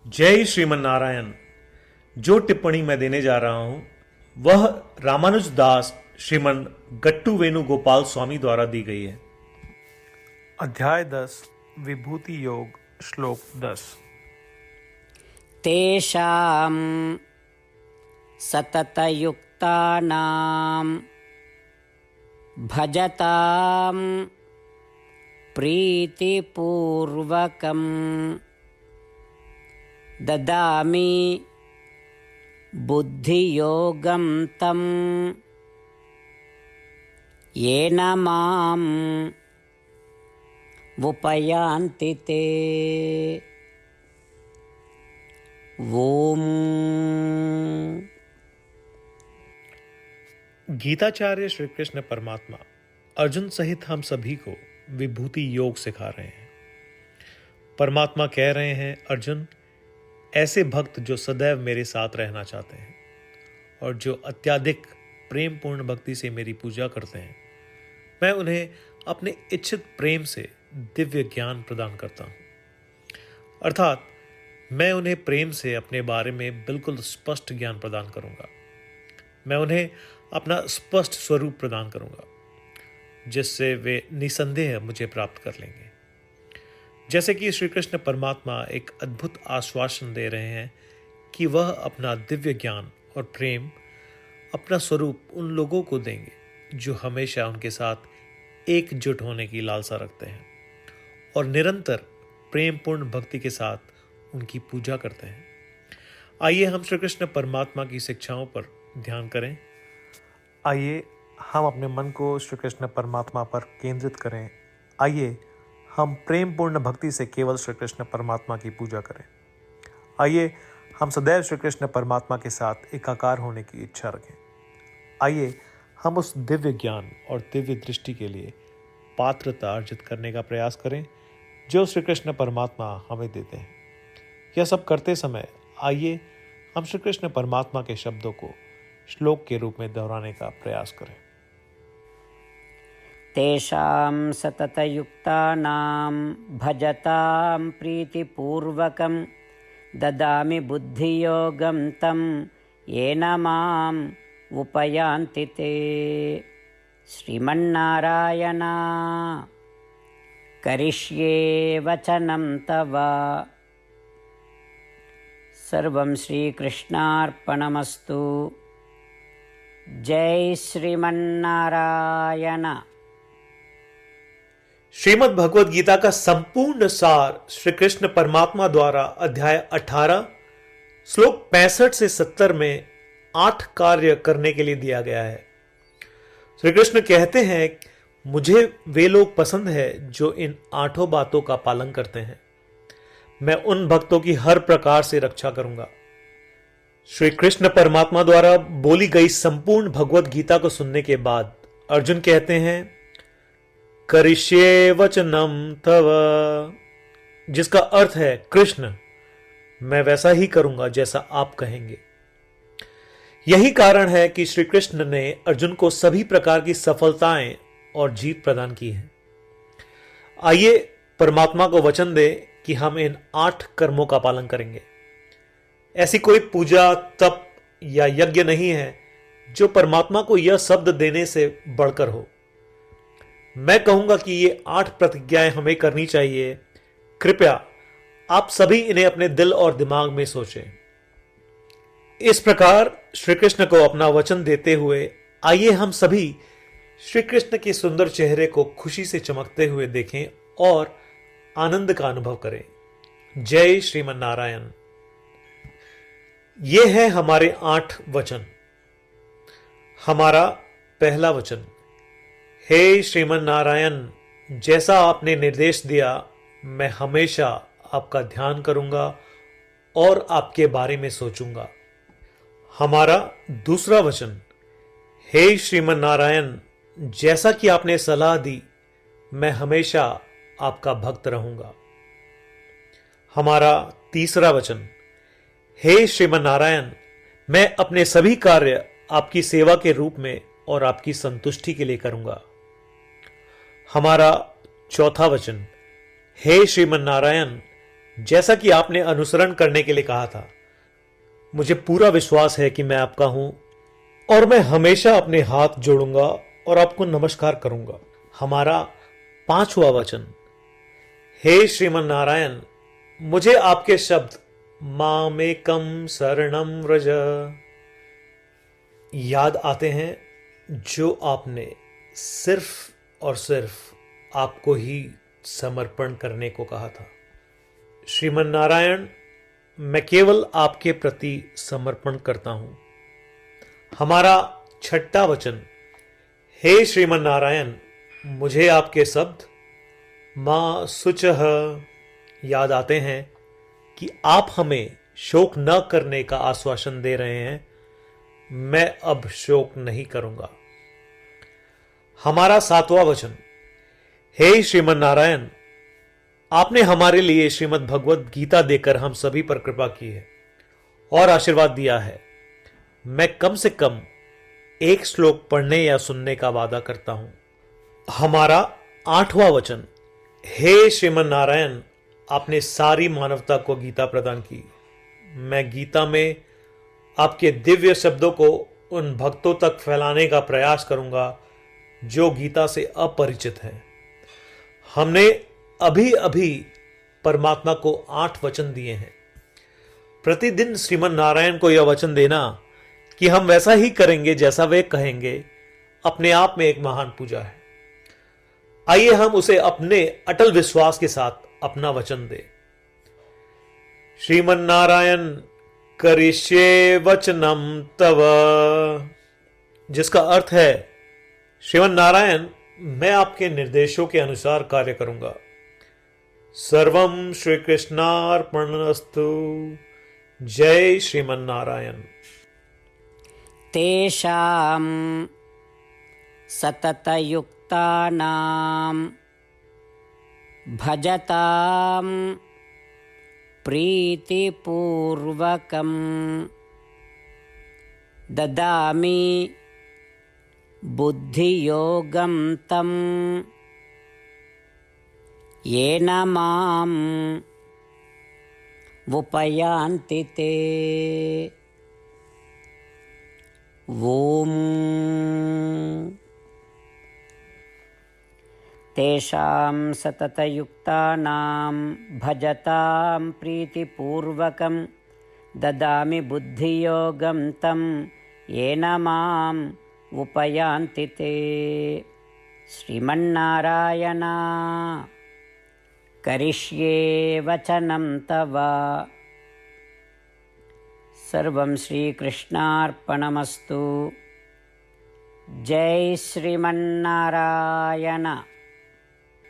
जय श्रीमन नारायण। जो टिप्पणी मैं देने जा रहा हूं वह रामानुज दास श्रीमन गट्टू वेणुगोपाल स्वामी द्वारा दी गई है। अध्याय 10 विभूति योग श्लोक 10। तेषां सततयुक्तानां भजतां प्रीतिपूर्वकं ददामि बुद्धियोगं तं येन माम् उपयान्ति ते। ओम। गीताचार्य श्री कृष्ण परमात्मा अर्जुन सहित हम सभी को विभूति योग सिखा रहे हैं। परमात्मा कह रहे हैं, अर्जुन, ऐसे भक्त जो सदैव मेरे साथ रहना चाहते हैं और जो अत्यधिक प्रेम पूर्ण भक्ति से मेरी पूजा करते हैं, मैं उन्हें अपने इच्छित प्रेम से दिव्य ज्ञान प्रदान करता हूं। अर्थात मैं उन्हें प्रेम से अपने बारे में बिल्कुल स्पष्ट ज्ञान प्रदान करूंगा। मैं उन्हें अपना स्पष्ट स्वरूप प्रदान करूंगा जिससे वे निसंदेह मुझे प्राप्त कर लेंगे। जैसे कि श्री कृष्ण परमात्मा एक अद्भुत आश्वासन दे रहे हैं कि वह अपना दिव्य ज्ञान और प्रेम, अपना स्वरूप उन लोगों को देंगे जो हमेशा उनके साथ एकजुट होने की लालसा रखते हैं और निरंतर प्रेम पूर्ण भक्ति के साथ उनकी पूजा करते हैं। आइए हम श्री कृष्ण परमात्मा की शिक्षाओं पर ध्यान करें। आइए हम अपने मन को श्री कृष्ण परमात्मा पर केंद्रित करें। आइए हम प्रेम पूर्ण भक्ति से केवल श्री कृष्ण परमात्मा की पूजा करें। आइए हम सदैव श्री कृष्ण परमात्मा के साथ एकाकार होने की इच्छा रखें। आइए हम उस दिव्य ज्ञान और दिव्य दृष्टि के लिए पात्रता अर्जित करने का प्रयास करें जो श्री कृष्ण परमात्मा हमें देते हैं। यह सब करते समय आइए हम श्री कृष्ण परमात्मा के शब्दों को श्लोक के रूप में दोहराने का प्रयास करें। तेषां सततयुक्तानां भजतां प्रीतिपूर्वकं ददामि बुद्धियोगं तं येन माम् उपयान्ति ते। श्रीमन्नारायण करिष्ये वचनं तव। सर्वं श्रीकृष्णार्पणमस्तु। जय श्रीमन्नारायण। श्रीमद् भगवद गीता का संपूर्ण सार श्री कृष्ण परमात्मा द्वारा अध्याय 18 श्लोक 65 से 70 में 8 कार्य करने के लिए दिया गया है। श्री कृष्ण कहते हैं, मुझे वे लोग पसंद है जो इन 8 बातों का पालन करते हैं। मैं उन भक्तों की हर प्रकार से रक्षा करूंगा। श्री कृष्ण परमात्मा द्वारा बोली गई संपूर्ण भगवद गीता को सुनने के बाद अर्जुन कहते हैं, करिष्ये वचनम तव, जिसका अर्थ है, कृष्ण, मैं वैसा ही करूंगा जैसा आप कहेंगे। यही कारण है कि श्री कृष्ण ने अर्जुन को सभी प्रकार की सफलताएं और जीत प्रदान की है। आइए परमात्मा को वचन दे कि हम इन 8 कर्मों का पालन करेंगे। ऐसी कोई पूजा, तप या यज्ञ नहीं है जो परमात्मा को यह शब्द देने से बढ़कर हो। मैं कहूंगा कि ये 8 प्रतिज्ञाएं हमें करनी चाहिए। कृपया आप सभी इन्हें अपने दिल और दिमाग में सोचें। इस प्रकार श्री कृष्ण को अपना वचन देते हुए आइए हम सभी श्री कृष्ण के सुंदर चेहरे को खुशी से चमकते हुए देखें और आनंद का अनुभव करें। जय श्रीमन नारायण। ये है हमारे 8 वचन। हमारा पहला वचन, हे श्रीमन नारायण, जैसा आपने निर्देश दिया मैं हमेशा आपका ध्यान करूंगा और आपके बारे में सोचूंगा। हमारा दूसरा वचन, हे श्रीमन नारायण, जैसा कि आपने सलाह दी मैं हमेशा आपका भक्त रहूंगा। हमारा तीसरा वचन, हे श्रीमन नारायण, मैं अपने सभी कार्य आपकी सेवा के रूप में और आपकी संतुष्टि के लिए करूंगा। हमारा चौथा वचन, हे श्रीमन नारायण, जैसा कि आपने अनुसरण करने के लिए कहा था, मुझे पूरा विश्वास है कि मैं आपका हूं और मैं हमेशा अपने हाथ जोड़ूंगा और आपको नमस्कार करूंगा। हमारा 5वां वचन, हे श्रीमन नारायण, मुझे आपके शब्द मामेकम शरणम व्रज याद आते हैं, जो आपने सिर्फ और सिर्फ आपको ही समर्पण करने को कहा था। श्रीमन नारायण, मैं केवल आपके प्रति समर्पण करता हूं। हमारा 6वां वचन, हे श्रीमन नारायण, मुझे आपके शब्द मां शुचः याद आते हैं कि आप हमें शोक न करने का आश्वासन दे रहे हैं। मैं अब शोक नहीं करूंगा। हमारा 7वां वचन, हे श्रीमन नारायण, आपने हमारे लिए श्रीमद् भगवद गीता देकर हम सभी पर कृपा की है और आशीर्वाद दिया है। मैं कम से कम एक श्लोक पढ़ने या सुनने का वादा करता हूं। हमारा 8वां वचन, हे श्रीमन नारायण, आपने सारी मानवता को गीता प्रदान की। मैं गीता में आपके दिव्य शब्दों को उन भक्तों तक फैलाने का प्रयास करूंगा जो गीता से अपरिचित हैं। हमने अभी अभी परमात्मा को 8 वचन दिए हैं। प्रतिदिन श्रीमन नारायण को यह वचन देना कि हम वैसा ही करेंगे जैसा वे कहेंगे, अपने आप में एक महान पूजा है। आइए हम उसे अपने अटल विश्वास के साथ अपना वचन दें। श्रीमन नारायण करिष्ये वचनम तव, जिसका अर्थ है, श्रीमन नारायण, मैं आपके निर्देशों के अनुसार कार्य करूंगा। सर्वम श्री कृष्णार्पणमस्तु। जय श्रीमन नारायण। तेषां सततयुक्तानां भजतां प्रीतिपूर्वकं ददामि बुद्धियोगं तं येन माम् उपयान्ति ते। ॐ तेषां सततयुक्तानां भजतां प्रीतिपूर्वकं ददामि बुद्धियोगं तं येन माम् उपयान्ति ते। श्रीमन्नारायण करिष्ये वचनं तव। सर्वं श्रीकृष्णार्पणमस्तु। जय श्रीमन्नारायण।